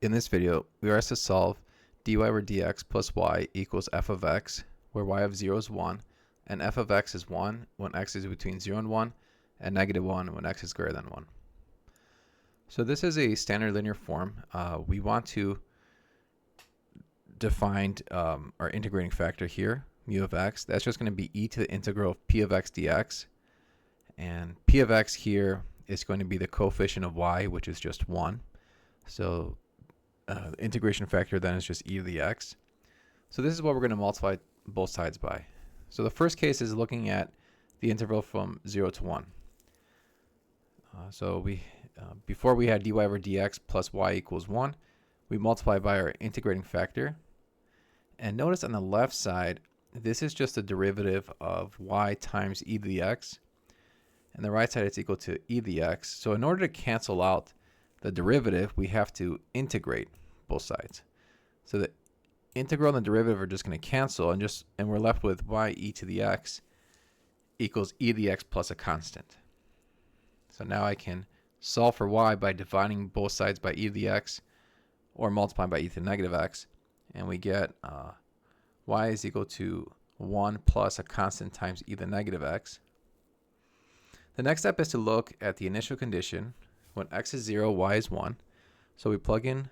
In this video, we are asked to solve dy over dx plus y equals f of x, where y of 0 is 1, and f of x is 1 when x is between 0 and 1, and negative 1 when x is greater than 1. So this is a standard linear form. We want to define our integrating factor here, mu of x. That's just going to be e to the integral of p of x dx. And p of x here is going to be the coefficient of y, which is just 1. So the integration factor then is just e to the x. So this is what we're going to multiply both sides by. So the first case is looking at the interval from 0 to 1. Before we had dy over dx plus y equals 1, we multiply by our integrating factor. And notice on the left side, this is just a derivative of y times e to the x. And the right side is equal to e to the x. So in order to cancel out the derivative, we have to integrate both sides. So the integral and the derivative are just going to cancel, and we're left with y e to the x equals e to the x plus a constant. So now I can solve for y by dividing both sides by e to the x, or multiplying by e to the negative x, and we get y is equal to 1 plus a constant times e to the negative x. The next step is to look at the initial condition. When x is 0, y is 1. So we plug in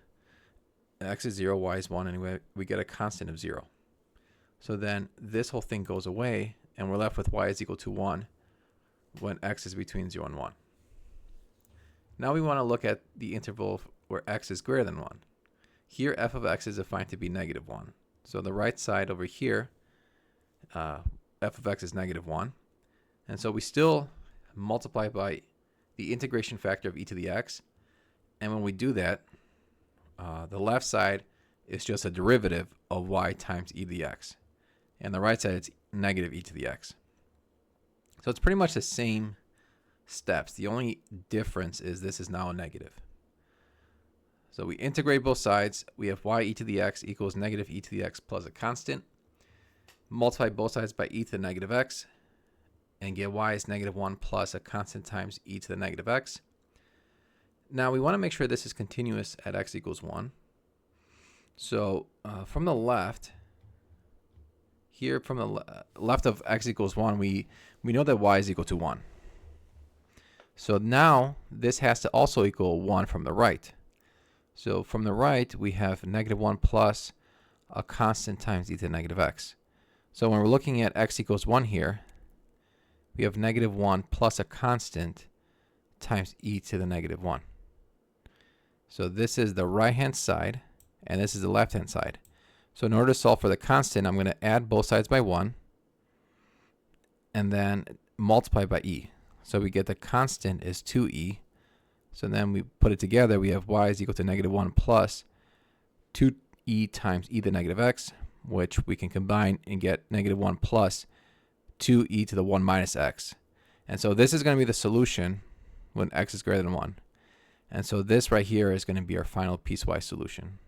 x is 0, y is 1, and we get a constant of 0. So then this whole thing goes away, and we're left with y is equal to 1 when x is between 0 and 1. Now we want to look at the interval where x is greater than 1. Here, f of x is defined to be negative 1. So the right side over here, f of x is negative 1. And so we still multiply by the integration factor of e to the x. And when we do that, the left side is just a derivative of y times e to the x. And the right side is negative e to the x. So it's pretty much the same steps. The only difference is this is now a negative. So we integrate both sides. We have y e to the x equals negative e to the x plus a constant. Multiply both sides by e to the negative x, and get y is negative 1 plus a constant times e to the negative x. Now we want to make sure this is continuous at x equals 1. So from the left, here from the left of x equals 1, we know that y is equal to 1. So now this has to also equal 1 from the right. So from the right, we have negative 1 plus a constant times e to the negative x. So when we're looking at x equals 1 here, we have negative 1 plus a constant times e to the negative 1. So this is the right-hand side, and this is the left-hand side. So in order to solve for the constant, I'm going to add both sides by 1, and then multiply by e. So we get the constant is 2e. So then we put it together, we have y is equal to negative 1 plus 2e times e to the negative x, which we can combine and get negative 1 plus 2e to the 1 minus x. And so this is going to be the solution when x is greater than 1. And so this right here is going to be our final piecewise solution.